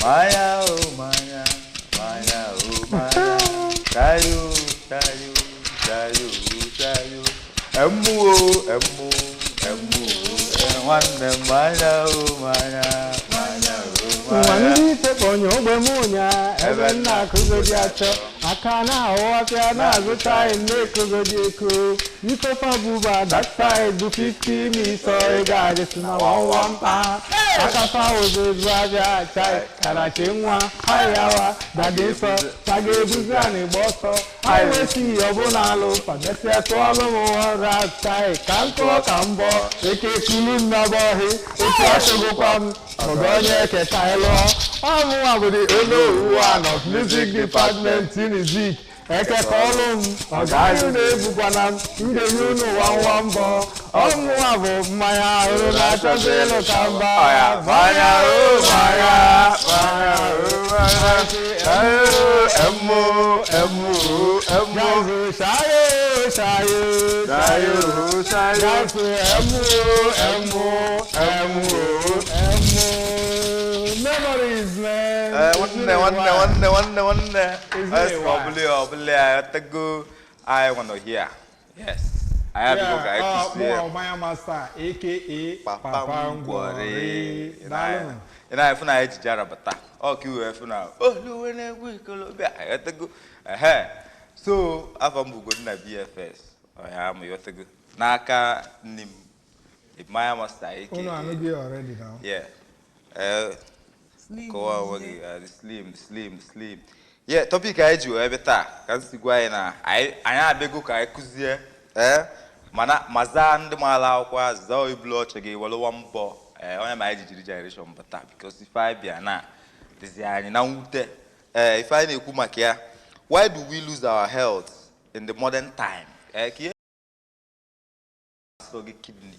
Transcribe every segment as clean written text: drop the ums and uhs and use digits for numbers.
Maya, oh Maya, Maya, oh Maya. Tayo, tayo, tayo, tayo. Emu, emu, emu. One Maya, oh Maya, Maya, oh Maya. One day, on your Ogbe, even na Kuzodiacho. Akana, or Piana, the time, make Kuzodiaco. You papa buba, that side, do 50 me, sorry, God, it's now one pa. Akapa was a Raja, Chai, Karachimwa, Hayawa, that is so, Sagabuzani, Bosso. I will see your Bonalo, but that's a swallow, Rasai, Kanko, Kambo, the Kilun Nabahi, it's also come. Ogonye Ketailo, I'm one with the one of music department in the Zik. Eke kolum, Ogayu de Bukanam, Inde one bo. Omuavo, Maya, Rata Zelo Kamba, Maya, Maya, Emu, Emu, Emu, Shayo, Shayo, Shayo, Shayo, Emu, Emu, Emu. Memories, man. One day. That's probably I have to go. I want to hear. Yes. I have to go. I have my master, aka Papa Ngwari. And I have to edge Jarabata. Okay, we have now. Oh, no, when I have to go. So, I have to go to BFS. I am your thing. Naka Nim. If my master, oh, no, I'm already now. Yeah. Slim. Yeah, topic I do every time. Can see why na. I am bego kai kuzie. Mana mazan de mala kwa zao iblo chege walo wambo. Onya my generation bata because if I be na this is na ute. If I ne kumakia, why do we lose our health in the modern time? Kidney.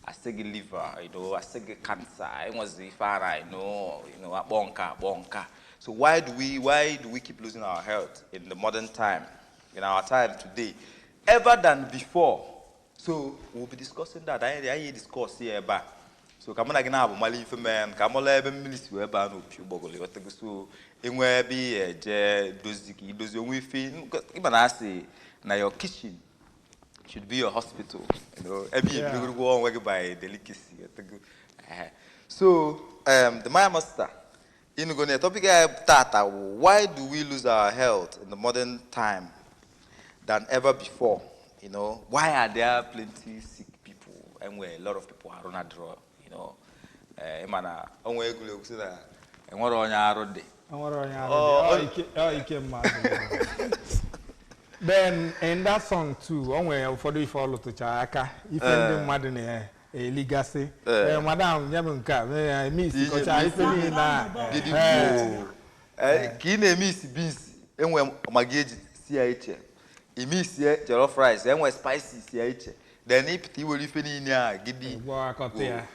I say liver, I say cancer. I was if I know, a bonka. So why do we keep losing our health in the modern time, in our time today, ever than before? So we'll be discussing that. I discuss here about. So come on again, I'm Mali for man. Come on, let me list you about no pure. So in where be a does we feel even I say now your kitchen should be your hospital, every go on by delicacy. So the my master, in the topic tata, why do we lose our health in the modern time than ever before? Why are there plenty sick people and where a lot of people are on a draw? Then in that song too, onwe for the follow to Chaka, if any madden a legacy. Madam Yamunka, miss because I feel na. Kine miss beans, and when magage CH, he miss jollof rice, and when spicy CH. Then if he will live in giddy.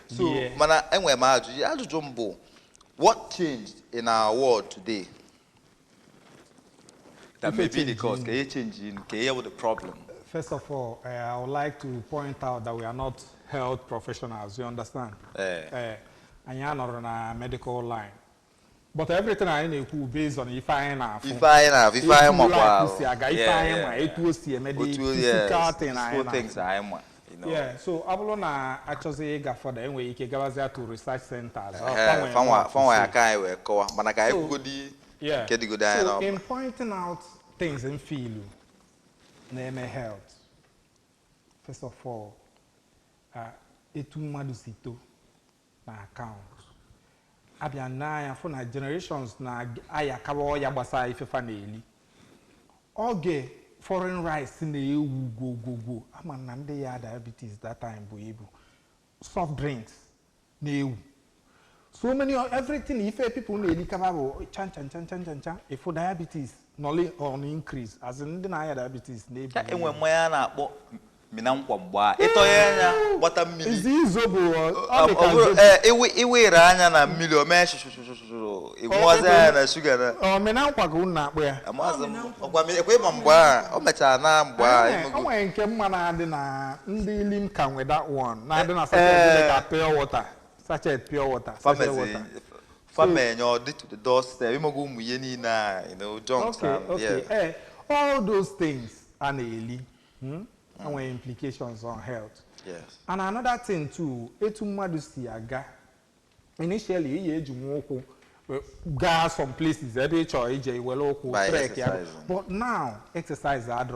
So, mana, and when Margie, I'll jumbo. What changed in our world today? That may be the cause. Can you change with the problem? First of all, I would like to point out that we are not health professionals. You understand? And you are not on a medical line. But everything I know based on if I am yeah, so Abolona actually got for the way you can go to research centers. So in pointing out things and feel name health. First of all, etumadusito na account. Abiana for na generations na aya kawo ya basa ifefa na eli. Ogbe foreign rice in the go. Amanande ya diabetes that time boyebu. Soft drinks na so many everything if people need kababo chan if for diabetes nolly on increase as in the diabetes neighbor enwe moya na akpo minankwa mgba itoyenya gbata mmiri izizobo iwe ira anya na mmiri o me shushushushu igwaza na sugar na minankwa go na akpo ya amaza ogwa mi ekwe ma mgba o mecha na mgba enwe nke mma na adi na ndị lim can with that one na adi na sachet pure water. Family or to the doorstep. You know, Johnson. Okay. Yeah. All those things are and implications on health. Yes. And another thing too, initially, gas some places, but now exercise are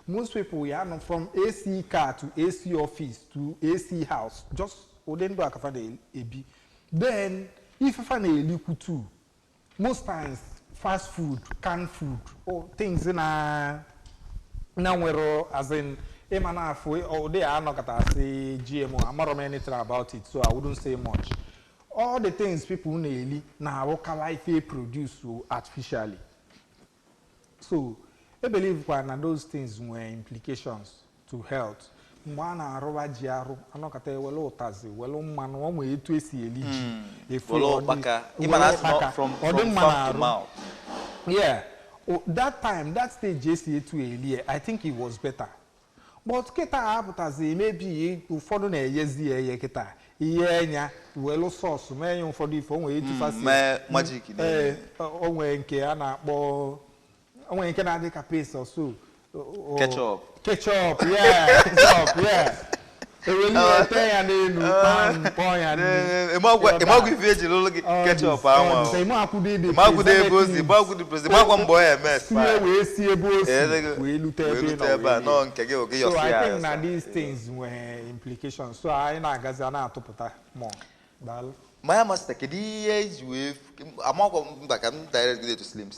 most people we are from AC car to AC office to AC house, just then if you find a liquid too, most times fast food, canned food, or things in a now as in or they are not gonna say GMO. I'm not anything about it, so I wouldn't say much. All the things people nearly now local life produce artificially. So I believe one of those things were implications to health. One arowa jiaro, anokate welo otazi, welo man one way to see if from farm to mouth. Yeah, that time, that stage JCA to a I think it was better. But kita abutazi maybe follow na yezi ye kita. Iyenya welo sauce me for the phone way to fast magic onwe nke ana akpo onwe nke na adika paste or so ketchup yeah ketchup yeah ketchup so I think that these things were implications. So I na gazana to put more. My master, can you I'm directly to Slim?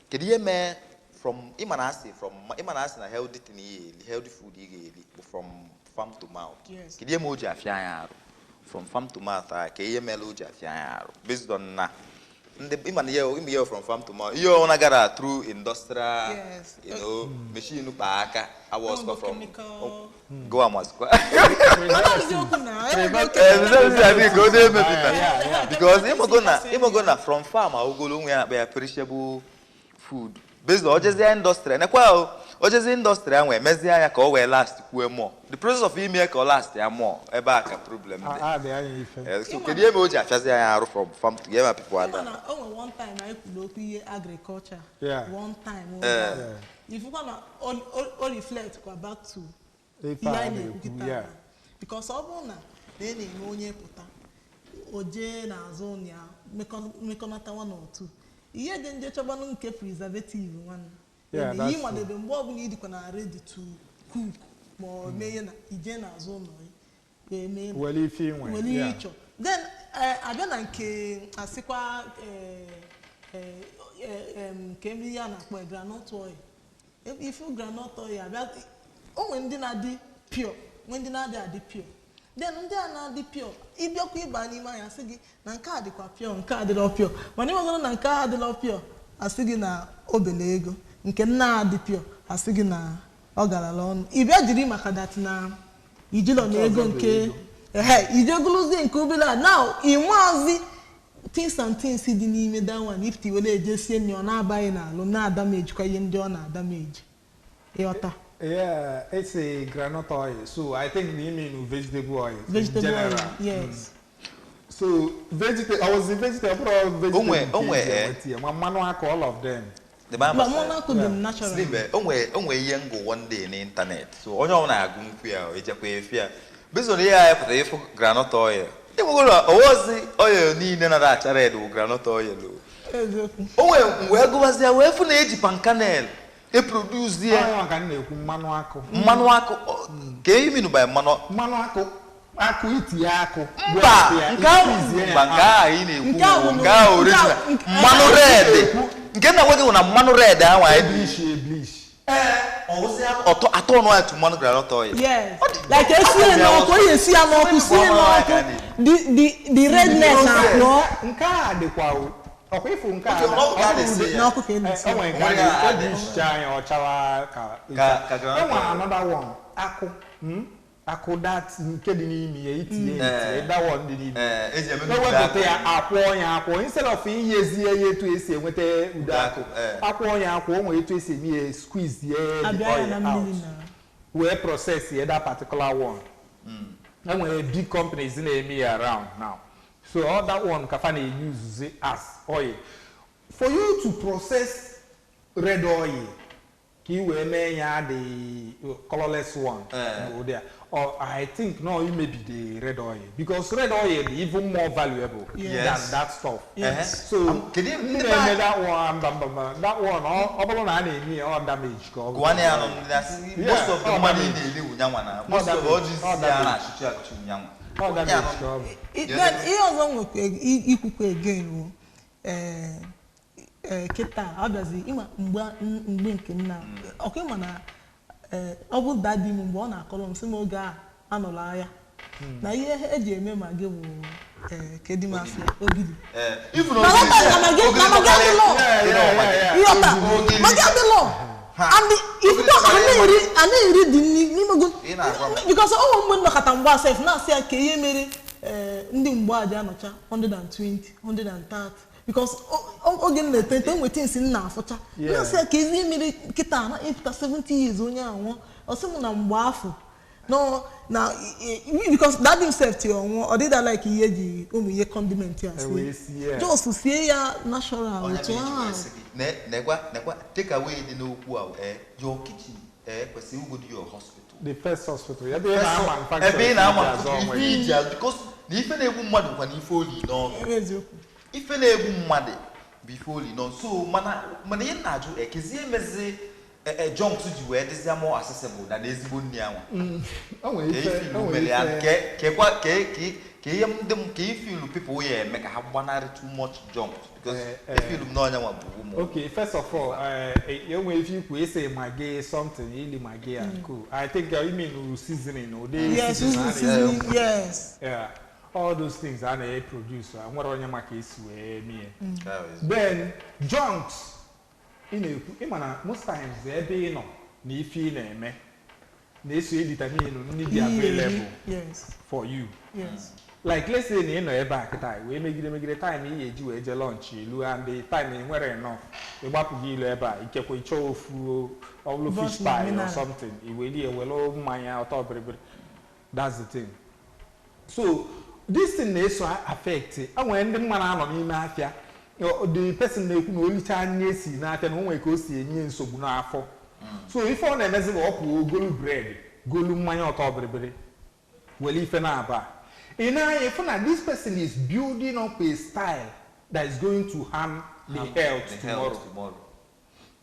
Can you from Imanasi na healthy food from farm to mouth. Yes. Can you moja from farm to mouth? Can you meloja based on na? The from farm to mouth. You wanna get through industrial, yes. You know, machine paaka. I was from chemical. Go on, was because I'm gonna from farm. I will go where perishable food. Based on just the industry, and or just the industry, and where Messiah can last more. The process of email can last more. A back a problem. So, can you imagine from farm to give people? One time I could look agriculture. Yeah. One time. If you want to reflect, go back to yeah. Because all then in onye puta oje na zone ya mekonata one or two. Iye den je chobanu nke preservative one. Yeah, that's you want the more we need ready to cook more me na ije na zone no. Well if you went. Then abia na nke asikwa kemi ya na po groundnut oil. If you groundnut oil abia when dị na dị pure, when dị na dị pure. Then ndị a na dị pure, ịbịakwa ịba n'ime anya asị gị na nke a dịkwa pure, nke a dịrọ pure. Mana ịmagoro na nke a dịrọ pure, asị gị na obele ego. Nke nna dị pure, asị gị na ọ garala ọnụ. Ịbịa jiri maka dat na ijilo na ego nke ijeguluzi nke obele a. Now, ịnwazi things and things dị n'ime that one if tiwele ejesie nri ọ na-abaghị n'alụ na-adamage kwa ihe ndị ọ na-adamage. Ịghọta. Yeah, it's a groundnut oil. So I think they mean vegetable oil. Vegetable oil, yes. So I was a vegetable all of them. The man natural. Young one day in the internet. So on your fear. Based on the eye for the groundnut oil. It was the oil need another red or groundnut oil. Oh, where goes there? Where for the age pancanel? They produce the manuako. Can you mean by manuako? Akuitiako. Banga in Mano red. Get away on a mano red. I bleach. I don't know to monogram oil. Yes. Like you see, the redness. No. Okay, for nka another one. Ako that nkedi ni that one did instead of yezi to ese nwete udako akwo to ese me squeeze we process that particular one and when big companies in the area around now. So all that one kafana use it as oil. For you to process red oil, you will make the colorless one there. Or I think no, it may be the red oil because red oil is even more valuable than that stuff. Yes. So can you make that one all damage. Most of the money they live with most of all this again. Kita abazi ima mgbe nke nna okay mana ọ bụ daddy m mgbe ọ na-akọrọ m sị m oge a anọla ya na ihe eji eme ma gị bụ kedu mafia ogidi and if you I read the because oh mgbe nnọkọta mgbe sef na-asị ya ka ihe mere ndị mgbe aja anọcha 120 130 because again the thing we things in na afocha na say ka ezi mere kita na after 70 years onye anwo o se mu na mgba afọ no na because that himself to onwo or did that like iye ji omu iye condiment ya say just to see ya natural to negwa take away the no okwu your kitchen kwesi you go to your hospital the first hospital ya dey na manufacture because the ife na egwu mmadu kwa na ife oli no ife na-egbu mmadụ before you know so mana ihe na-ajụ ekezie emezi junks ji wee dịzie more accessible na ezigbo nri anwa ke ihe ndị m ka ifilu people ya eme ka ha gbanarị too much junks because ifilu m n'ọnya nwa bụ ụmụ okay first of all you nwere ife ikwu ese magi something ili magi and cool I think you mean seasoning or seasoning yes yeah all those things are they produce and what on your market is where me then junks in most times they be no ni fi na eme na so determine no need be available for you like let's say you know ebe akita we megide time you eji we je lunch ilu and the time you nwere enough you gbapu gi ilu ebe ikekwe icho ofu or fish pie or something iweli ewelo mmanya oto berebere that's the thing so this thing is affect and when the man anọ n'ime afia the person na-ekwu na olicha anya esi n'afia na onwe ka o si enye nsogbu n'afọ so if ọ na-emezi bụ ọkụ golu bread golu mmanya ọtọ bịrịbịrị wele ife na-aba ị na-anya ife na this person is building up a style that is going to harm the health tomorrow.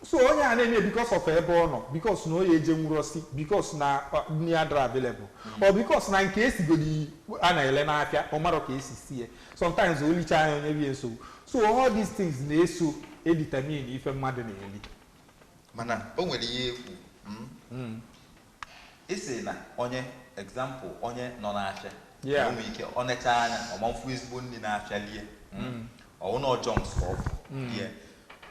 So onye a na-eme because of ebe ọ nọ because na onye eje nwụrụ osi because na nri adịrọ available or because na nke esigodi a na-ele n'afịa ọ marọ ka esi sie sometimes olicha anya onye bie nsogbu so all these things na-eso determine ife mmadụ na-eli mana o nwere ihe ekwu isi na onye example onye nọ n'afịa onwe ike ọ necha anya ọmamfu ezigbo nri n'afịa lie ọ nọ junks of yeah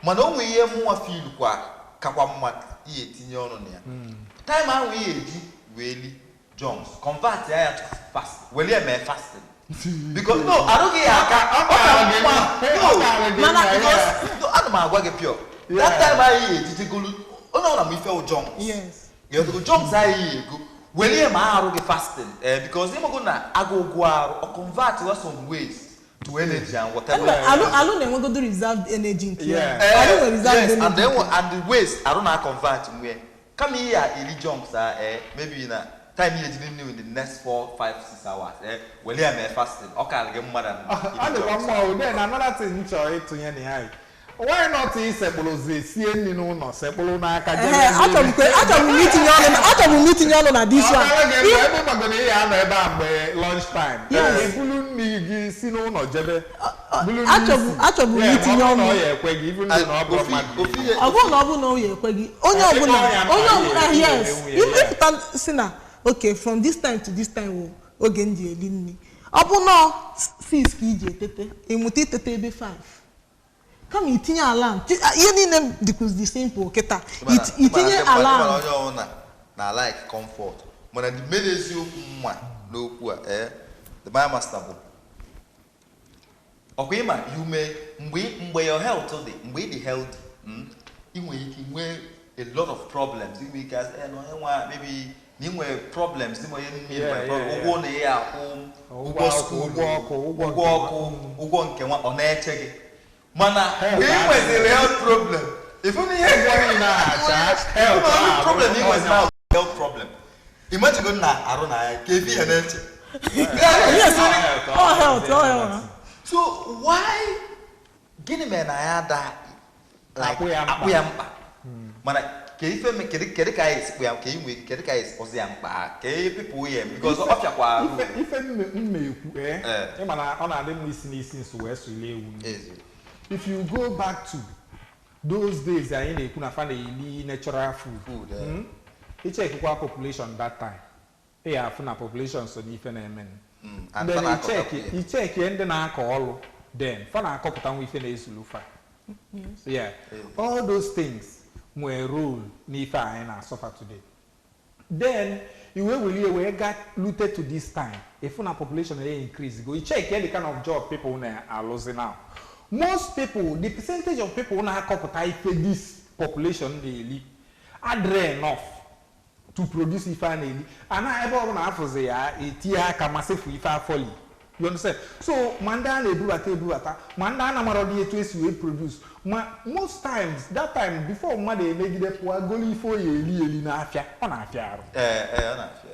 mana o nwere ihe mụnwa feel kwa kakwa mma ihe tinye ọnụ na ya time ahụ ihe eji weli junks convert ya to fast weli eme fasting because no arụghị ya aka ana m agwa gị pure that time ahụ ihe eji tegolu onye ọ na m ife o junks junks ahụ ihe ego weli eme arụghị fasting because ịmago na agụgụ arụ ọ convert ya some ways to energy and whatever. I don't go to reserved energy in here. I don't reserved energy. And then and the waste I don't convert where. Come here, ili junks are maybe in a time you didn't know in the next 4, 5, 6 hours. Well, yeah, me fasting. Okay, I'll get more than. And one more. Then another thing to you why not seboloze sie nni no no sebolo na aka je ato meeting you on this one ebe magone ya na ebe ambe lunch time ebulu nni gi si no no jebe ato meeting you on no ye kwegi even no obo madu obo no ye kwegi onye obula yes if can sina okay from this time to this time oge ndi eli nni obo no 6 ka ije tete emuti tete ebe 5 come itinye alarm ihe niile dịkwuzi the simple kịta itinye alarm na like comfort mana the main eziokwu mma n'okwu a the my master bụ ọkwa ịma mgbe your health dị mgbe ị dị healthy ị nwere ike nwee a lot of problems maybe Nimwe problems, nimwe yeah. na ya ụgwọ school, ụgwọ nke nwa ọ na-eche gị. Mana we nweziri health problem. If only health problem he was now health problem. Imagine go na arụ na ya ka efi ya na-eche. Yes, all health. So why gịnị mere na ya da like akpụ ya mkpa? Mana ka ife me kede ka is kpụ ya ka inwe kede ka is ozi ya mkpa ka people here because ọ fiakwa arụ. Ife mmekwu ị mana ọ na-adị m isi n'isi nso wee so ile ewu. If you go back to those days anyị na-ekwu na fa na-eli natural food. I check kwa population that time. Ya afụ na population so n'ife na-eme. Then you check ndị na-akọ ọlụ. Then fa na-akọpụta nwa ife na-esulu fa. Yeah. All those things nwere role n'ife anyị na-asọfa today. Then iwe we got looted to this time. If na population increase, go you check the kind of job people are losing now. Most people, the percentage of people who have this population they are enough to produce if and I ever have for the tia kamase if folly. You understand? So Mandan they do at Mandan Amarodi to produce. Most times that time before Mother make the poor goli for ye na afia on afia.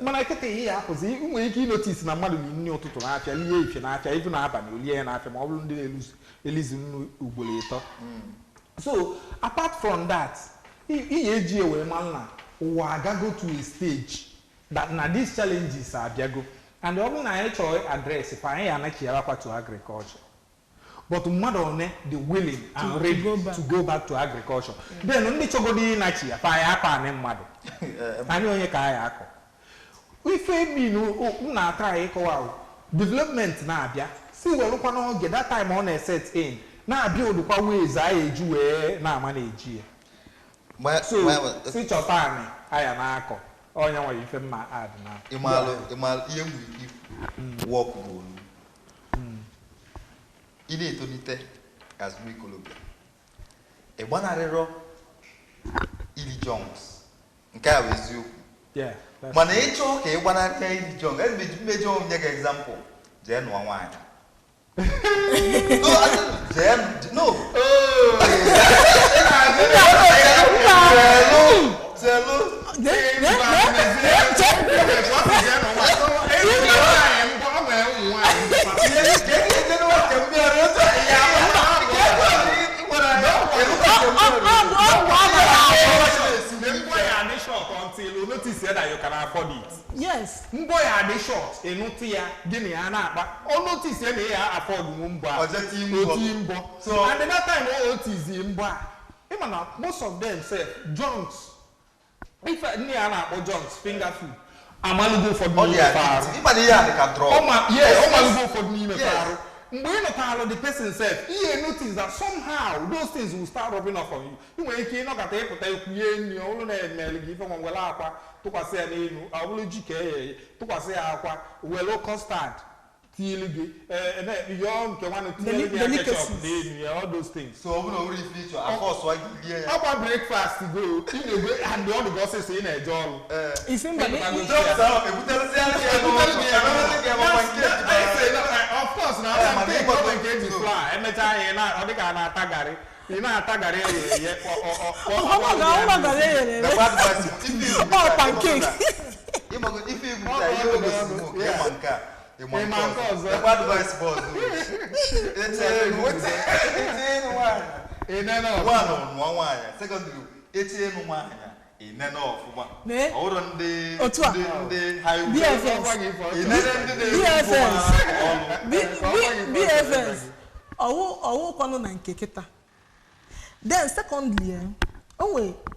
Man I can hear happens you notice na mother ni to afia if you na even happen you and afia all they lose Ugboleto. So apart from that, he we man go to a stage that now these challenges are go. And the only address if I am to agriculture. But mother the willing and ready to go back to agriculture. Then only chogodi nachi if I am mother. I know you can. If we no try development na bia. See we look on get that time on a set in. Na build the ways I do na manage. So switch your time I am alcohol. Oh, you know if I'm add now. Imal walk ball. Ile tonite as we colobe. E banarero ili Jones. Nke a wezu. Yeah. Mana echo ka e banarero ili Jones. Let's major nyeka example. Je no nwanya. No. Zelo. Notice that you can afford it. Yes. Mboy are the short. Enotia, Guinea, but all notice they afford Mumba. So, and that time, all is in Mba. Most of them say, Jones. If I near or Jones, finger food. I'm only go for me. Yes, go for me. When the person said, he noticed that somehow those things will start rubbing off on you. You may not get you only give them a to say a will to say a well custard, young all those things. So, we feature, of course, about breakfast to go, and the other bosses in a job. It's in of course, now I'm going to fly. I'm telling you, now, I can't tagari. You know, tagari, pancake. If BFS. Owo kwano na nke kita. Then secondly,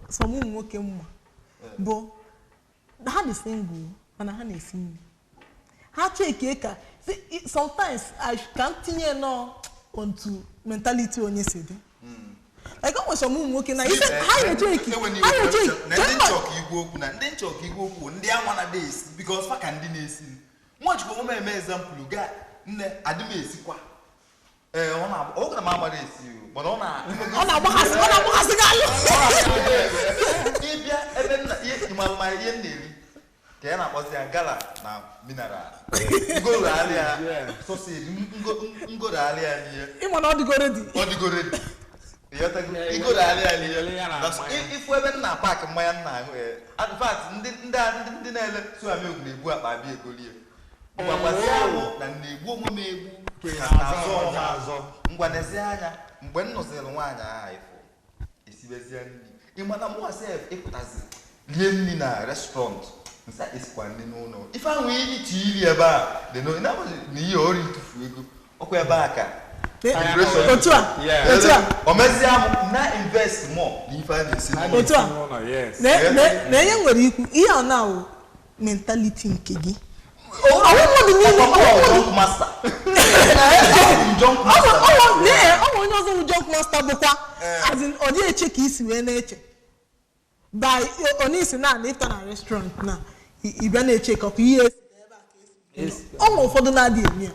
some nwoke mma. Bo ha the single and ha na single. Ha check ka sometimes I can't tinye no onto mentality onye sede. Like how some nwoke na even how you check. How you check. Ndị chọk igwe okwu na ndị chọk igwe okwu ndị anwa na days because fa kan ndị na-esi. Much go me example ga nne adị m esikwa. Ọ na mama na-esi but ọ na agbahasị ga alụ. Ibia ebe na ihe ịmalụ ma ihe na-eri. Ka na akpọzi ya gala na mineral. Ngoro alia. Sausage ngoro alia ni. Imo na odigo ready. Odigo ready. Ngoro alia ni. If we be na park mmanya na in fact ndị na-ele so ame egwu akpa abi egolie. Mgbagbazi ahụ na na-egbu omume egbu ka azọ. Ngwanezi anya mgbe nnọziri nwaanyị aha ifo. Esibezie nri. Ịmana mụ asef ịpụtazi lie nri na restaurant. Nsa isikwa ndị n'ụlọ. Ife ahụ iti iri ebe a dị na ihe ori ntufu ego. Ọkwa ebe a ka. Otu a. Omezi amụ na invest more n'ife a na-esi n'ụlọ. Otu a. Na enye nwere ikwu ihe a na-awụ mentality nke gị. Junk master. Onye ọzọ bụ junk master bụkwa as in ọ dị eche ka isi wee na-eche. By onisi na ifta na restaurant na ibia na-eche ka ihe esi ebe a ka esi. Ọ ụfọdụ na-adị eme ya.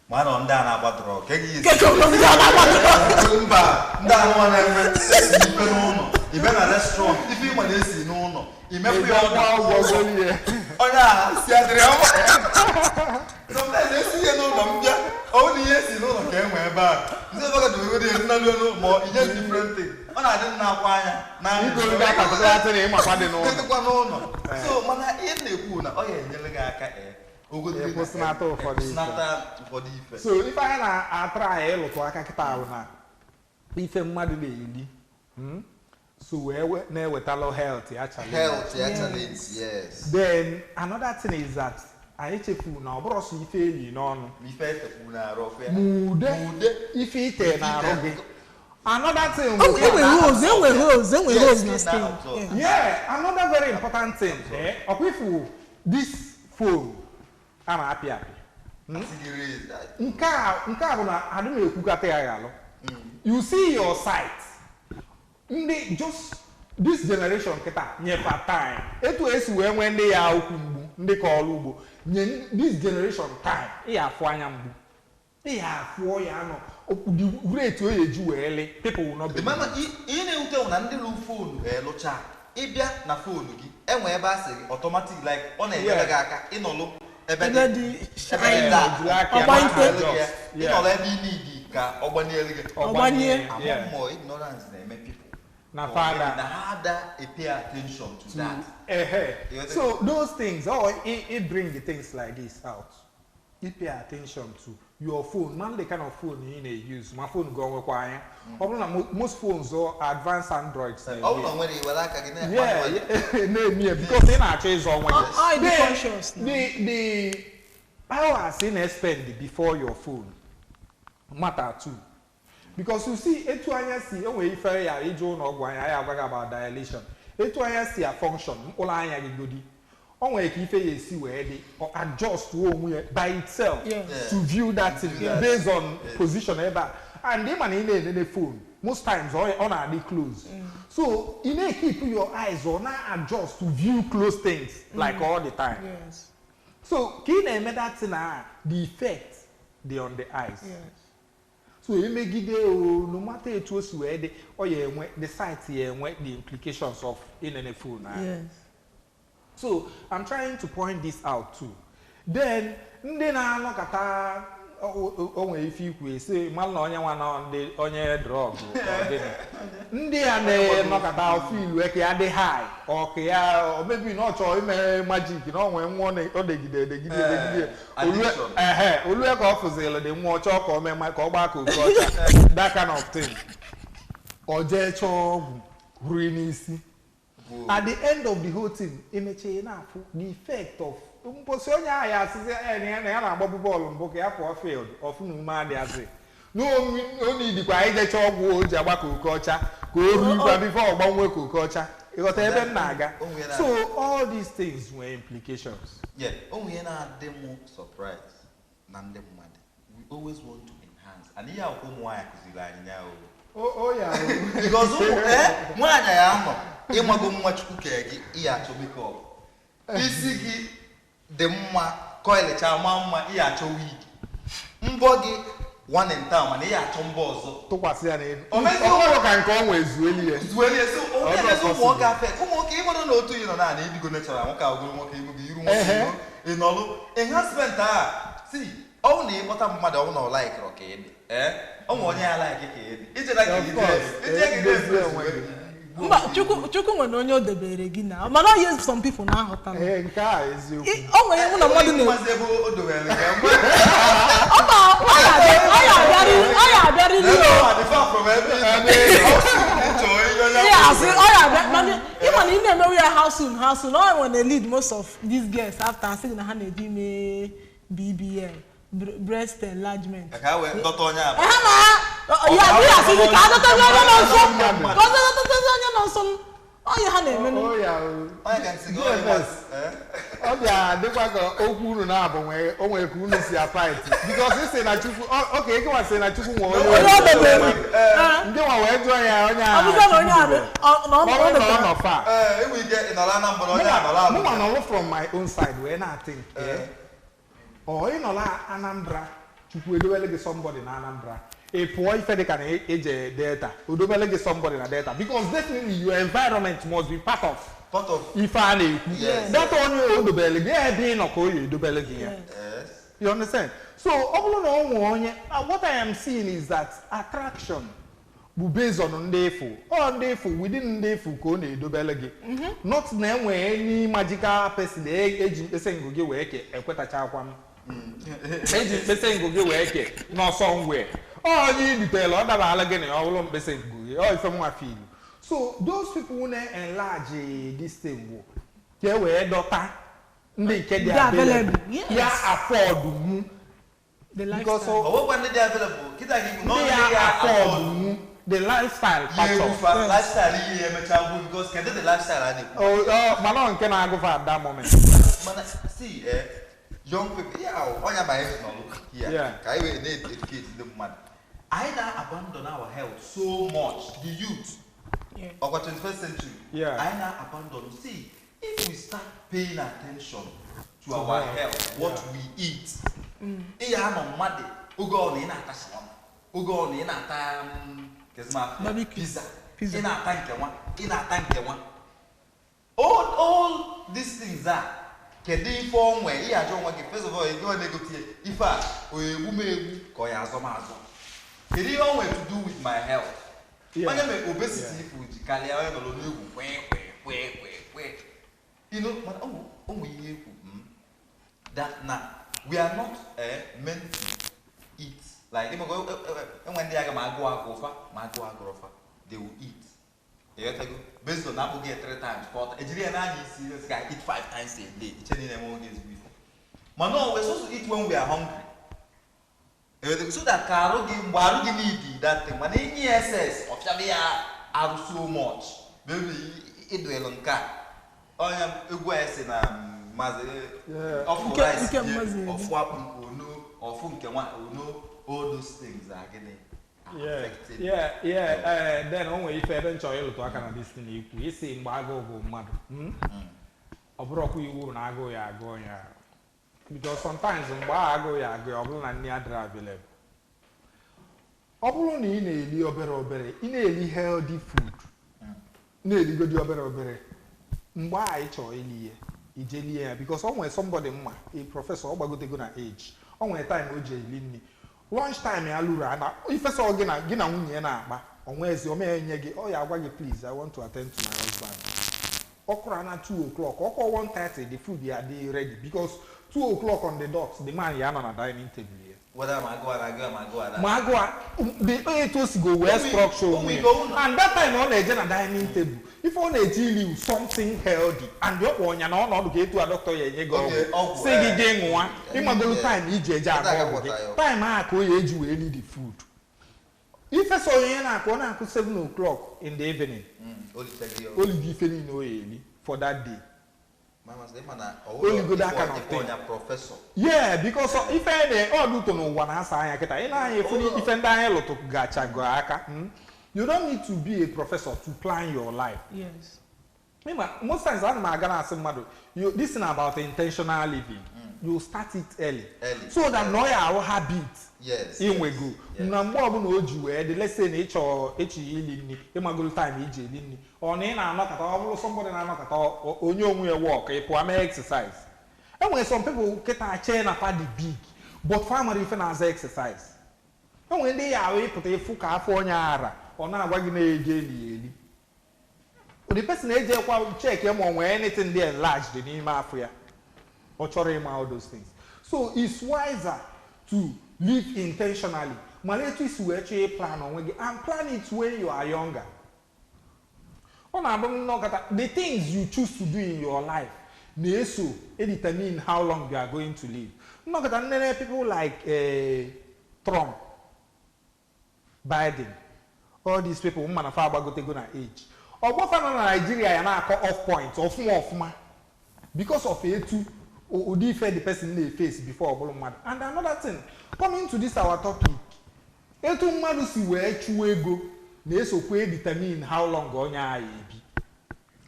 Mana ndị a na-agbadoro ka gị isi. Ndị a na-agbadoro. Mba, ndị a na-eme ife n'ụlọ. Ibia na restaurant, ife ịma na-esi n'ụlọ. Imefu ya ọgwụ. Onye a si adịrị ọma. Sometimes esi ihe n'ụlọ mbịa. Ọ bụ ihe esi n'ụlọ ka enwe ebe a. Ndị ebe ga dobe dị na n'ụlọ ma ihe different thing. Ọ na-adị na-akwa anya na igoro ndị aka tụtara atịrị ịmakwa dị n'ụlọ. Dịkwa n'ụlọ. So mana ihe na-ekwu na ọ ya enyere gị aka kwụsịnata ụfọdụ ife. So ife anyị na-atara anyị ịlụtụ aka kịta ahụ na ife mmadụ na-eri so wee na-ewetalụ health ya challenge. Yes. Then another thing is that anyị chefu na ọ bụrụ sọ ife eli n'ọnụ. Ife etefu na arụ ofe. Mude ife ite na arụ gị. Another thing enwe rose na skin. Yeah, another very important thing. Okwifu this phone a na-apị apị. Nke a bụ na adị m ekwukata ya galụ. You see your site. Ndị just this generation kịta nyefa time. Etu esi wee nwee ndị ya okwu mgbu, ndị ka ọrụ ugbo. Nye this generation time, ị ya afụ anya mgbu. Ị ya afụ ya nọ. The rate o eji wee le, people will not be. Mama, ị na-ewute na ndị lu phone lụcha. Ịbịa na phone gị, enwe ebe a sị gị automatic like ọ na-enyere gị aka ịnọlụ ebe dị ịnọlụ ebe ị need ka ọ gbanyere gị. Amụmụ ignorance na-eme people. Na father. Na harder pay attention to that. So those things, it bring the things like this out. You pay attention to your phone. Man, the kind of phone you need to use. My phone go require. Most phones are advanced Androids. Oh, no, when you like again. Yeah, because they not change on when you. Conscious. The hours in spend before your phone matter too. Because you see, etu anya si onwe ife ya ijo na ogwa anya ya gwaga about dilation. Etu anya si a function ụlọ anya gị godi. Onwe ka ife ya esi wee dị or adjust onwe by itself to view that thing based on position ebe. And the man in the phone most times on are close. So you need to keep your eyes on and adjust to view close things like all the time. Yes. So key name that thing the effect they on the eyes. Yes. So you make it no matter it was where the site here the implications of in any phone. Yes. So I'm trying to point this out too. Then na no kata onwe ife ikwu say mal na onye nwa na onye drug ndị a na kata feel we ka dey high or ka ya maybe no cho ime magic na onwe nwa o degide olu ka ofuzele de nwa cho ka o me ka o gba ka ocha that kind of thing o je cho ogwu huru n'isi. At the end of the whole thing, imeche na afu the effect of mposi onye ahụ ya asịsị na ya na-agbapụ bọọlụ mbụ ka ya pụọ field ọfụna ume adị asị o nidikwa ijecha ọgwụ o ji agba ka oke ọcha ka o ruo igwa bifo ọgbanwe ka oke ọcha ịghọta ebe m na-aga. So all these things were implications. Yeah, onwe na-adị m surprise na ndị mmadụ. We always want to enhance. And ihe akwụkwọ ụmụ nwaanyị kụziri anyị ya o ya because nwaanyị ya nọ ịmago nwa chukwu kee gị ihe achọ makeup isi gị dị mma coil cha ma mma ihe achọ wig mbọ gị one in town and ya chombozo to kwasi ya na o ka nke onwe ezueli so o ya so mo ka fe mo ke mo no otu yi no na ibigo natural mo ka ogoro mo ka imu gi iru mo inolu enhancement see o na ikpota mmadu o na like ro ka ede o mo onye ya like ka ede ije na ki ide Mba chukwu nwe onye odebere gị na mana o yes some people na ahụta nke a eziokwu o nwere mụ na mmadụ na mazebo odobere gị ọ abịarị ịma na ị na-emewe ya how soon ọ nwere lead most of these girls after asị na ha na-eji ime BBL breast enlargement ka we dọta onye a ya bụ ya sị ka dọta onye nọ nso onye ha na-eme onye ka nsị go ọ bịa dịkwa ka okwu unu na-abụ o nwere ka unu si apaiti because isi na chukwu oke eke wasị na chukwu nwe onye ndị nwa wee jụọ ya onye ọ nọ fa mụnwa nọlụ from my own side wee na-atink ị nọla Anambra chukwu edowele gị somebody na Anambra ị pụọ ife dịka na eje Delta odobele gị somebody na Delta because definitely your environment must be part of ife a na-ekwu data onye odobele gị ebe ị nọ ka o yi edobele gị ya you understand so ọ bụrụ na ọ nwee onye what I am seeing is that attraction bụ based on ndị efu ndị efu within ndị efu ka ọ na-edobele gị not na enwee any magical person eji mkpesa ngụ gị wee ke ekwetachakwa m eji mkpesa ngụ gị wee ke n'ọsọ ngwe onye idutela ọ dabala gị na ọ bụrụ mkpesa ngụ gị ife nwa filu so those people na-enlarge this thing bụ ka e wee dọta ndị nke dị available ya afford mu because ndị dị available kita gị no ndị ya afford mu the lifestyle factor lifestyle ihe emecha bụ because kedu the lifestyle a na-ekwu mana nke na-agụfa at that moment mana see young people onya by health no look ka we need educate the mmadụ anyị na-abandon our health so much the youth of the 21st century anyị na-abandon see if we start paying attention to our health what we eat ihe anọ mmadụ oge ọ na ị na-ata shawarma oge ọ na ị na-ata pizza ị na-ata nke nwa all these things are kedu ife onwe ihe ajọ nwa gị first of all ego na-egotie ife a oyegbu m egbu ka ọ ya azọ m azọ kedu ihe onwe to do with my health onye mee obesity ifu ji karịa onye nọrọ n'egwu kwe you know mana onwe ihe ekwu that na we are not meant to eat like enwe ndị aga ma agụ ụfa ma agụ agụrụfa they will eat based on that, we get 3 times, 4 times. Ejiri na anyị isi let's eat 5 times a day. Eche ni na mo get before. But no, we're supposed to eat when we are hungry. So that karo gi mbaru gi need that thing. But any excess of ya are so much. Maybe it do elonka. Oya egwu ese na maze of rice of wapu no of nke nwa no all those things are getting then onwe ife ebe nchọ ịlụtụ aka na destiny ikwu isi mgbe agụụ bụ mmadụ ọ bụrụkwa iwu na agụụ ya agụụ ya because sometimes mgbe agụụ ya agụụ ọ bụrụ na nne adịrị available ọ bụrụ na ị na-eli obere ị na-eli healthy food na-eligodi obere mgbe anyị chọrọ ili ya ije lie ya because ọ nwere somebody mma a professor ọ gbagotego na age ọ nwere time o ji eli nri lunch time ya lụrụ ana ifesa gị na nwunye na-akpa onwezi omenye gị ọ ya agwa gị please I want to attend to my husband okra na 2 o'clock okwa 1:30 the food ya dey ready because 2 o'clock on the dot the man ya nọ na dining table here whether magwa the 8 go well structure and that time ọ na-eje na dining table if ọ na-eji ili something healthy and ọ kpọ ọnya na ọnọdụ ga etu a doctor ya enye gị ọgwụ si gị gị nwa ịmagolu time iji eje agba ọgwụ gị time a ka o ya eji wee need the food ife so onye na-akụ ọ na-akụ 7 o'clock in the evening oligi ife niile o ya eli for that day oligodo aka na professor because ife ọ lụtụ n'ụwa na-asa anya kịta ị na-anya efu ife ndị anyị lụtụ gachago aka you don't need to be a professor to plan your life. Yes. Most times I'm going to say, this is about intentional living. you start it early. So that no our habit. Yes. In we go. Na mbo obu na oju we the let's say na echi ili ni e magolo time ije ili ni. Or na na anokata obu somebody na anokata onye onwe e work e po am exercise. And when some people get a chair na pa the big but family if na as exercise. And when they are we put a full car for nyara or na agwa gi na eje eli. The person eje kwa check him on when anything there enlarged in him afia. Or chore all those things. So it's wiser to live intentionally. Malatu is where you plan on and plan it when you are younger. The things you choose to do in your life, it determine how long you are going to live. People like Trump, Biden, all these people who go to go age. Or both in Nigeria and I call off points or off because of A2 or defend the person in the face before. And another thing, coming to this our topic, A2 madu si where chuego na so kwe determine how long onya be.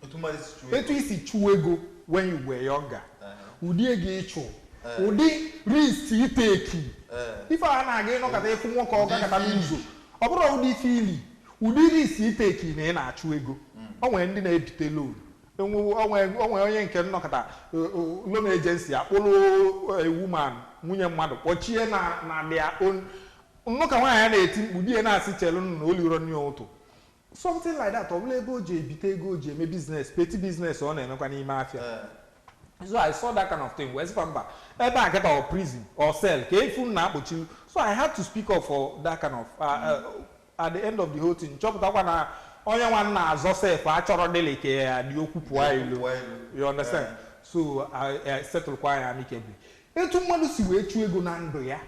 A2 is chuego when you were younger. Udi ege echo. Udi risk you take. If I na again no kata efu won ko kata mizo. Oburo udi feel. Udi risk you take na na chuego. Onwe ndi na ebite loan. Onwe onye nke nnọkọta loan agency akpolo a woman nwunye mmadụ kpọchie na their own nnọka nwaanyị na-eti mkpudie na-asị chelu na oliro nni ụtụ something like that ọbụla ego ji ebite ego ji eme business petty business ọ na-emekwa n'ime afịa. So I saw that kind of thing where mba ebe a get or prison or cell ka efu na akpochi. So I had to speak up for that kind of at the end of the whole thing chọpụtakwa na onye nwan na azọ sef achọrọ dele ke ya di okwu pụọ ilu. You understand? So I settle kwa ya amicably. Etu mmadụ si wee chu ego na ndụ ya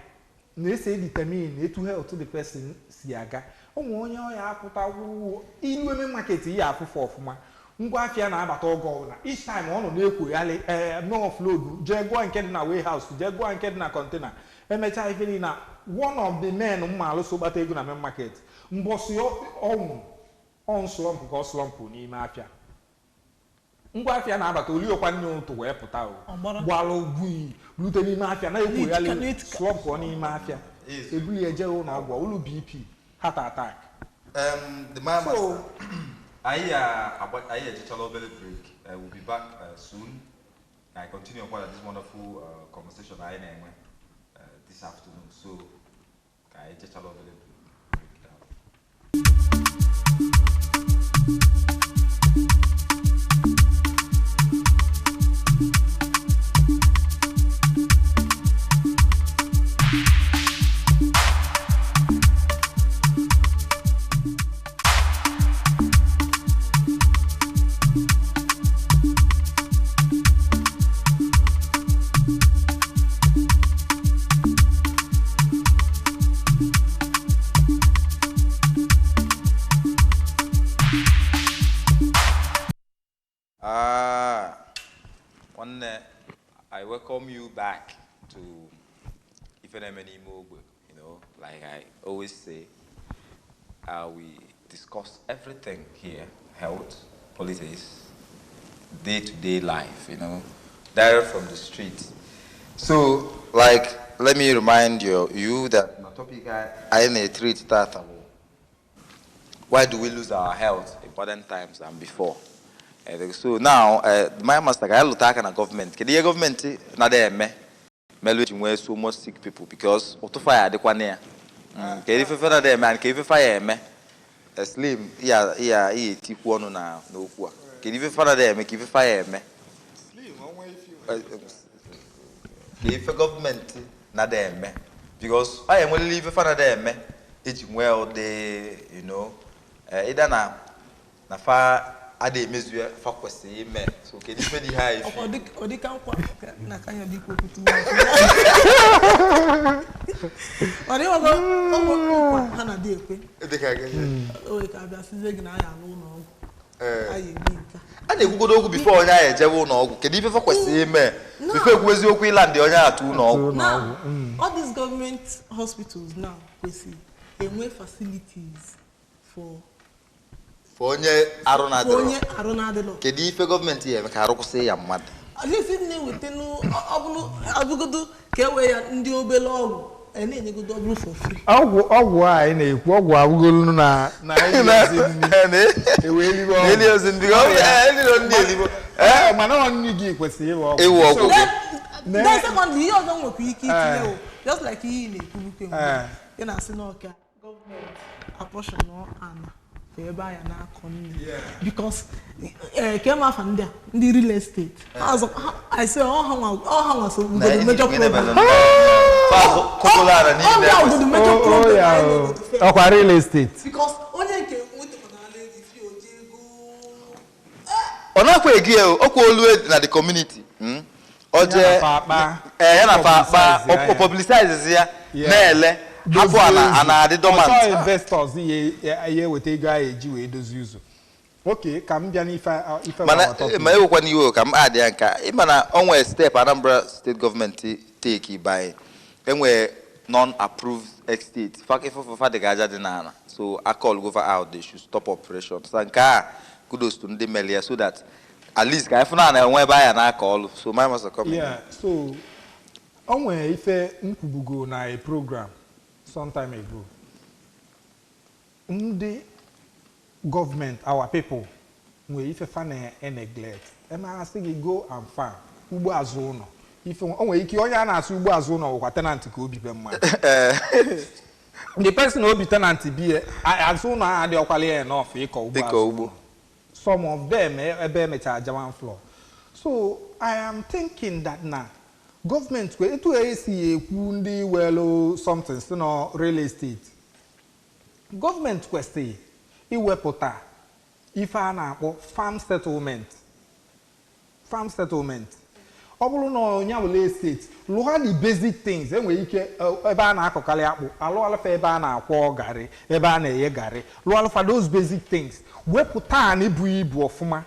na ese determine etu health the person si aga. Onwe onye ya apụta ilu eme market ya afụfụ ọfụma. Ngwa afịa na-abata ogo ọbụla. Each time ọ nọ na-ekwo ya no offload jee gụọ nke dị na warehouse jee gụọ nke dị na container. Emecha ife ni na one of the men mma alụso gbata ego na main market. Mbosi ọnwụ on slump ka slump n'ime afịa. Ngwa afịa na-abata oliokwa nne ụtụ wee pụta o. Gbara ogwu rute n'ime afịa na ekwo ya slump n'ime afịa. Ebuli eje ụlọ ọgwụ ụlọ BP heart attack. The man master. I just a little break. We'll be back soon. I continue on this wonderful conversation I this afternoon. So I just a little break. I welcome you back to Ogbe. You know, like I always say, we discuss everything here: health, politics, day-to-day life. You know, direct from the street. So, like, let me remind you that the topic I treat that. Why do we lose our health in modern times than before? So now, my master, I look at the government. The government na there me where so much sick people because auto fire the one here. If you find there man, if you fire me, slim, yeah, take one na no poor. If you find there, make if you fire me. Slim, one way if you government na there me because I am only if you find there me, it's well they you know, either na far. Ade mesure focus me so ke dife di high odi kan kwa na kan yodi ko kutu odi wa go kwa na di ekwe de ka ga o e ka bia size gina ya no no ayi bi nka ana egugodo okwu before onya ya ejewe no ogwu ke dife focus me before egwezi okwu iland onya atu no ogwu now all these government hospitals now kwesi enwe facilities for onye arụ na adịrọ onye arụ na adịrọ kedu ife gọọmenti ya eme ka arụ kwụsị ya mmadụ at least in within Abugudu, Kewe, and the Obelo, and any good double for free. Oh, why, what will na aliens in the man, you give was here. That's the one the other one we keep just like he in a then I say no government apportion no and whereby and because came off and there the real estate. I say all so the major problem. Oh, real estate. Because only came with the if you go Onakwe gie okwo olu na the community. Oje na fa publicize ya na ele hapo ana adi dormant. So investors here with a guy eji we dozu uzo. Okay, kam bia ni ifa ma ewokwa ni wo kam adi anka imana onwe step Anambra state government take by enwe non-approved estate. For the gaja dinana. So I call over out they should stop operations. Sanka kudos to the melia so that at least if not whereby and I call so my must come. Yeah, so onwe ife nkubugo na a program some time ago. The government, our people, we if fan and neglect. And I say go and farm. Ubo azono. If onwe iki onya na asu ubo azono kwa tenant ko obi pem man. The person who be tenant be azono ade okwale enough e ko ubo. Some of them ebe charge one floor. So I am thinking that now government we to AC kundi well something no real estate. Government kwesti iwepụta ife a na-akpọ farm settlement. Farm settlement. Ọ bụrụ na onye wele estate, lụọ the basic things enwere ike ebe a na-akọkarị akpụ, alụọlafa ebe a na-akwọ garị, ebe a na-eghe garị, lụọlafa those basic things. Wepụta na ibu ọfụma.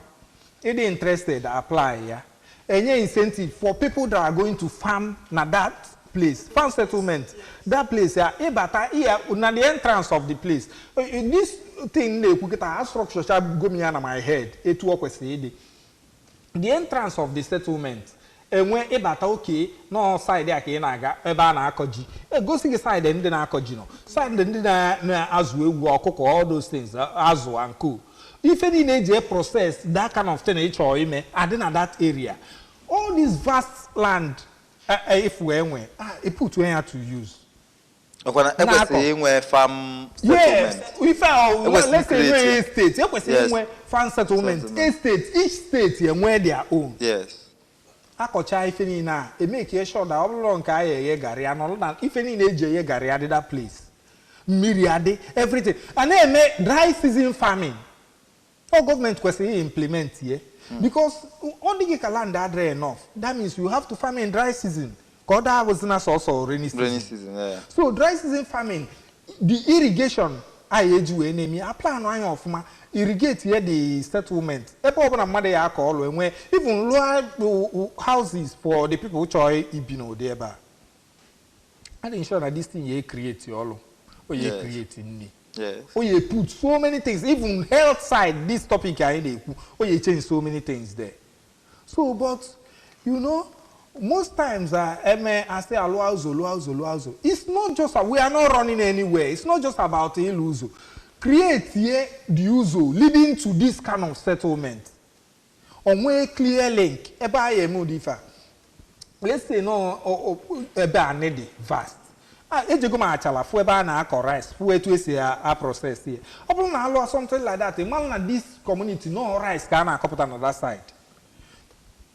Ịdị interested apply ya. Enye incentive for people that are going to farm na that place, farm settlement. That place ya ịbata here na the entrance of the place. This thing na-ekwuketa structure sha go me na my head. Etu o kwesịrị ịdị. The entrance of the settlement enwe ịbata okay no side ya ka ị na-aga ebe a na-akọ ji. Egosi gị side ndị na-akọ ji no. Side ndị na-azụ ewu ọkụkọ all those things azụ and co. If any need process that kind of thing ime adị na that area. All this vast land if we put where to use. Farm settlement. Yes, let's say estate. Farm settlement. Estate, each state where their own. Yes. Akocha if any na, it make sure that all along ye gari and all that. If any need ye gari at that place, myriad everything, and then make dry season farming. All government question implement here. Because only you can land that dry enough. That means you have to farm in dry season. Because that was not also rainy season. Rainy season, yeah. So dry season farming, the irrigation, I do enemy. I plan on of my irrigate here the settlement. Even lower houses for the people which are there. And ensure that this thing you create all or you create in me. Yes. Oh, you put so many things, even health side, this topic oh, you change so many things there. So, but you know, most times I say Aluazo. It's not just we are not running anywhere. It's not just about Eluzo. Create here the uso leading to this kind of settlement. On way clear link, let's say no vast. Ejego ma achala fu ebe na akọ rice fu etu esi a process here. Obulu na alụ something like that, man na this community no rice ka na akọpụta na that side.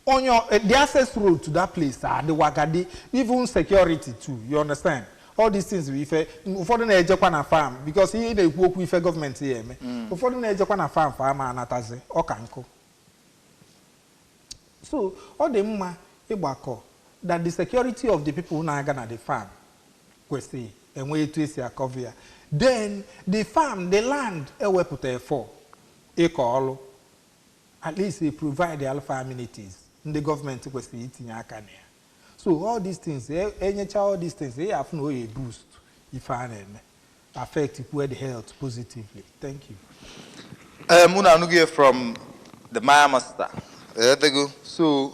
On your the access road to that place the wagadi, even security too, you understand? All these things we ụfọdụ na-ejekwa na farm because he na-ekwu okwu ife government here eme. Ụfọdụ na-ejekwa na farm anatazi ọka nkụ. So, all the mma ịgbakọ that the security of the people na-aga na the farm kwesị enwe etu esi akọva ya. Then the farm, the land ewepụta for ịkọ ọlụ. At least they provide the alpha amenities. The government kwesị itinye aka na ya. So all these things, enyecha all these things, they have no a boost if I affect the health positively. Thank you. Muna Anugie from the Maya Master. They go. So,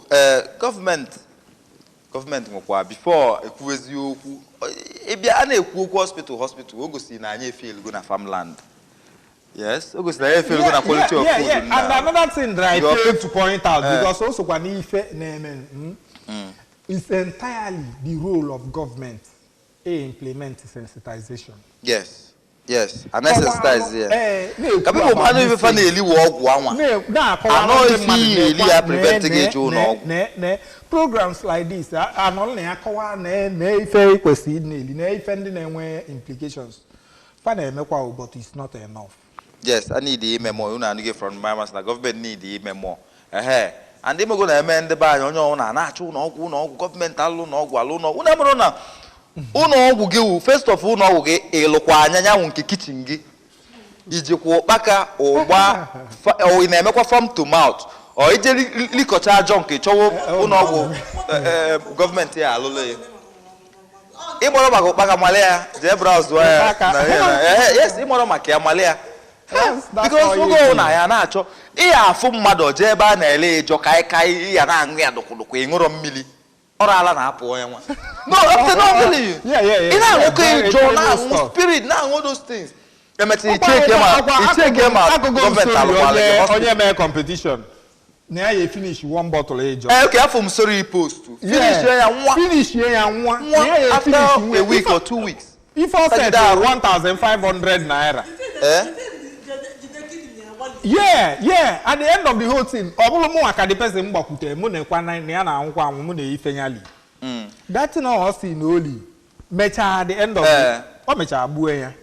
government before ekwuwezi okwu ebia ana ekwu okwu hospital ogosi na anya feel go na farmland. Yes, ogosi na anya feel go na quality of food. And another thing that I failed to point out because also kwa ni ife na it's entirely the role of government to implement sensitization. Yes. Yes, and sensitize here. People man even find a little work one. I know if he preventing it you know. Programs like this are not only very implications. But it's not enough. Yes, I need the memo. You know, get from my master. Government need the memo. And they go to amend the buy on your own. Government alone. Uno wugi first of all no wugi elokwa anyanya wonke kitchen gi ijekwo baka ogba o na-emekwa from to mouth o ije likocha junk chowo uno wu government ya alolo ye imoro baka malia je browse wa yes imoro maka malia because we go na ya na acho iya afu mmado je ebe a na ele ejo kai ya na anu ya dokudokwa ingoro mmili ala na apụ onye nwa. No, I'm not telling you. Yeah. Ina okay, John, spirit, now all those things. Check him out. Government on your competition. Now you finish one bottle age. Okay, I'm from sorry post to. Finish here and one. After a week or 2 weeks. If I said 1,500 naira. Yeah. At the end of the whole thing, that's not us in only. Mecha at the end of the mecha buya.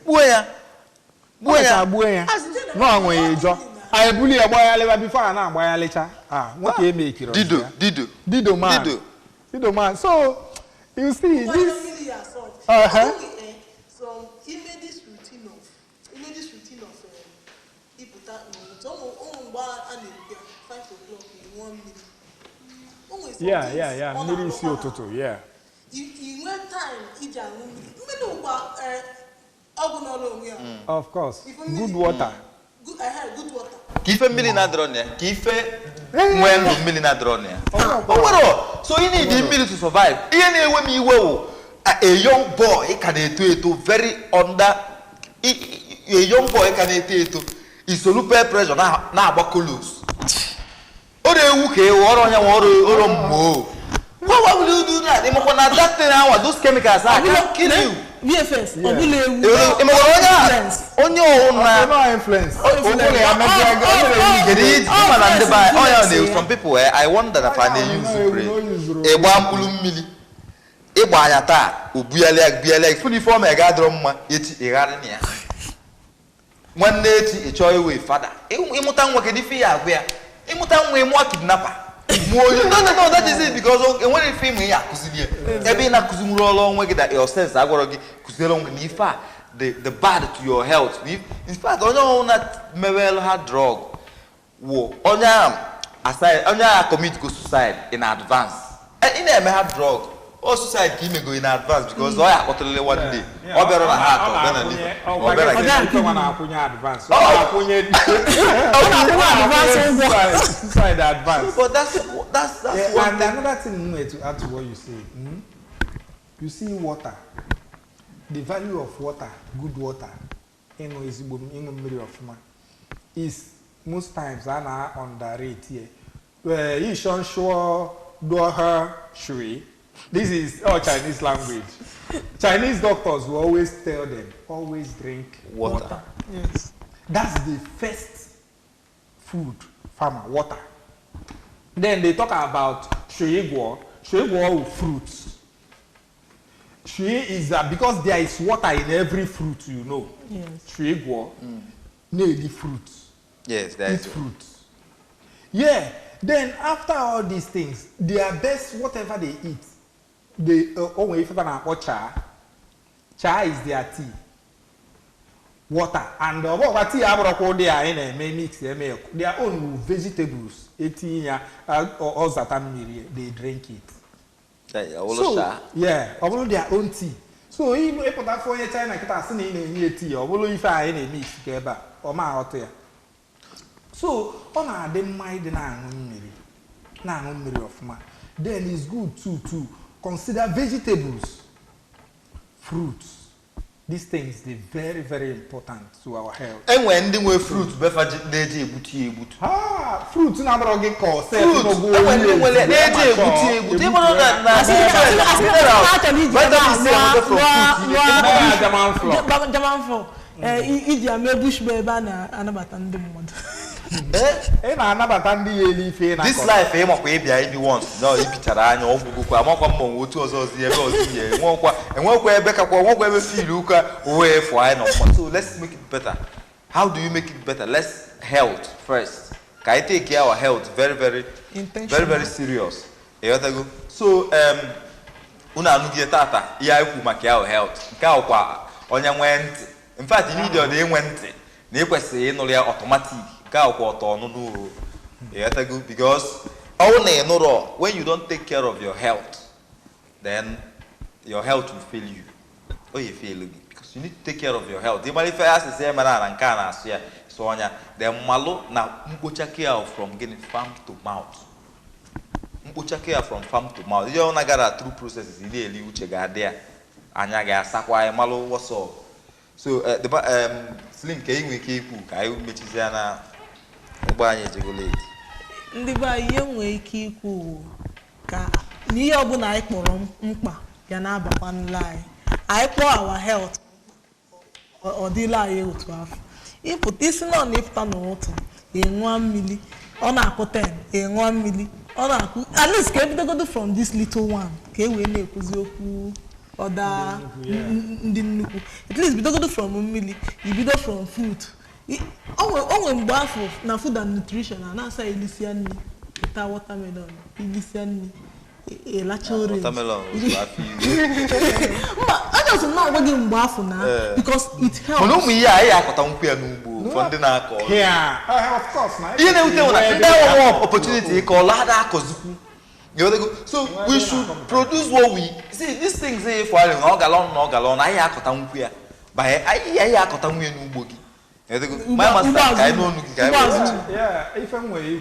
No way, Joe. I bully a boy before and now boy later. What do you make it? Dido man. So you see this. So he made this routine of people that and 5 o'clock in 1 minute. Yeah. Maybe see Ototo, yeah. You went time, of course. Good water. Good water. Kife millionaire drone, kife when millionaire drone. So you need the ability to survive. A young boy can do very under. A young boy can do is a super pressure now baculus. Why will you do that? That thing now, those chemicals can kill you. VFS. On your own influence. Some people, I wonder if I use a Ebayata, Ubialeg, fully form a gadrum, it's Irania. One day, a choy way, father. Imutan work in fear where Imutan way more kidnapper. No, that is it because when you feel me, every Nakuzumro long way that yourself, I got to Kuzilong Nifa, the bad to your health. In fact, on your own that Mabel had drug. Whoa, on your commit suicide in advance. And in there, may have drug. All society give me go in advance because I have to one day. Or better than heart or better advance. But that's and another thing to add to what you say. You see water. The value of water, good water, is most times underrated here. You should show do her shui. This is Chinese language. Chinese doctors will always tell them, always drink water. Yes. That's the first food, farmer, water. Then they talk about shui guo with fruits. Shui is because there is water in every fruit, you know. Yes. Shui guo, nearly fruits. Yes, that's fruits. Yeah. Then after all these things, their best, whatever they eat, they always cha is their tea, water, and what tea they are in a mix their own vegetables, or they drink it. So yeah, their own tea. So even if that for China tea or if I any mix together or my hotel. So on our mind na no mmiri ofuma. Then it's good to consider vegetables, fruits. These things they very very important to our health. And when they were fruits, befa deje ebuti. Ah, fruits na bro get call say fruits. no go. When they were deje ebuti. Even na Jaman for Idi ame bush beba na anabata ndi mmod. Na anabata ndi yeli fe na. This life e mako e bia e bi once. No e pitara anya ogugu kwa amakwa mmon otu ozo ozi ebe ozi ye. Enwekwa ebe ka kwa enwekwa ebe feel uka owe for I no. So let's make it better. How do you make it better? Let's health first. Can I take care of our health very very serious. So una anugie tata ya ekwu maka our health. Nke akwa onye nwenti. In fact, you need your day nwenti. Na ekwesị ịnụrụ ya automatic. Ka akwa ọtọ ọnụnụ. Because when you don't take care of your health, then your health will fail you. Oh, you fail me because you need to take care of your health. The manifest is say mana nka na asia so onya the malo na mkpocha care from getting farm to mouth. Mkpocha care from farm to mouth. You na gara through processes in eli uche ga there. Anya ga asakwa malo what's up. So the slim ka inwe ke iku ka ayu mechiza na ogba anya ejegolate. Ndị ba ihe nwee ike ikwu ka n'ihe ọbụla anyị kpọrọ mkpa ya na-abakwa n'ụlọ anyị. Anyị kpọọ our health ọ dịla anyị otu afọ. Isi nọ n'ịpụta n'ụtụ enwa mmiri ọ na-akụ 10 enwa mmiri ọ na-akụ at least ka ebidogodo from this little one ka e wee na-ekwuzi okwu ọda ndị nnukwu at least bidogodo from mmiri ibido from food. Onwe mgbe afọ na food and nutrition na-asa elisia nri ta watermelon elisia nri elacha orange watermelon I just not agwa gị mgbe afọ na because it helps. Mana ụmụ ihe anyị akọta nkwụ ya n'ugbo for ndị na-akọ. Of course na. Ihe na-ewute na ndị enwe opportunity ịkọ lada akọzikwu. So we should produce what we see. These things say for anyị na ọ galon anyị akọta nkwụ ya. Ba anyị akọta nkwụ ya n'ugbo gị. My master ka no nu ka yeah, if I'm way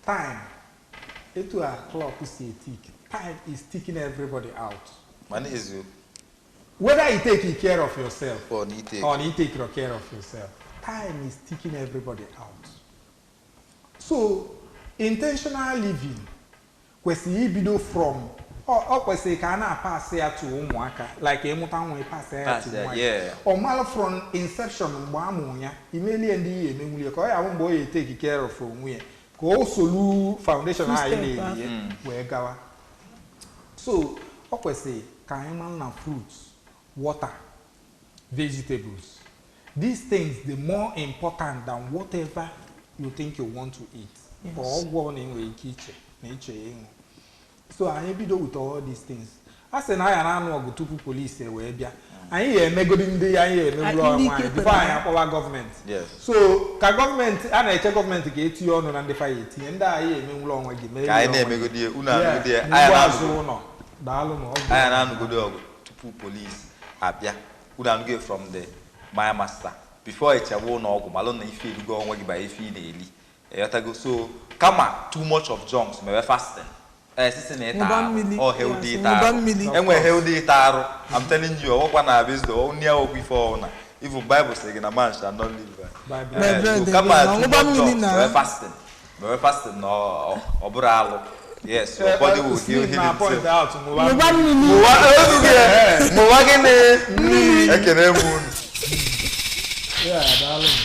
time it a clock say tick. Time is ticking everybody out. Man is you. Whether you take care of yourself or you take care of yourself, time is ticking everybody out. So intentional living kwesi ibido from kwesi ka na pass ya to ụmụaka like emuta nwe pass ya to ụmụaka or mal from inception mgbe amụ ya imeli ndị ihe emenwuli ka ọ ya mgbe o ye take care of onwe ya ka o solu foundation ha ile wee gawa. So kwesi ka anyị na fruits, water, vegetables. These things the more important than whatever you think you want to eat. Or go in we kitchen nature. So I be with all these things. I say I know go to police we bia. I hear megodin dey before I have our government. Yes. So ka government and I check government get you on and dey fight. And I hear me ulo onwe gi. Ka I na megodi una megodi I no. Daalu no. I na go to police abia. Una go from the my master. Before I chawo no ogu malo na ife go onwe gi ba ife na eli. So kama too much of junks me fasting. Or healthy healthy taro. I'm telling you, what na based on near before na. Even Bible says a man shall not live. So come on, fasting. We're fasting no obralo. Yes, your body will heal itself. Point out yeah, darling.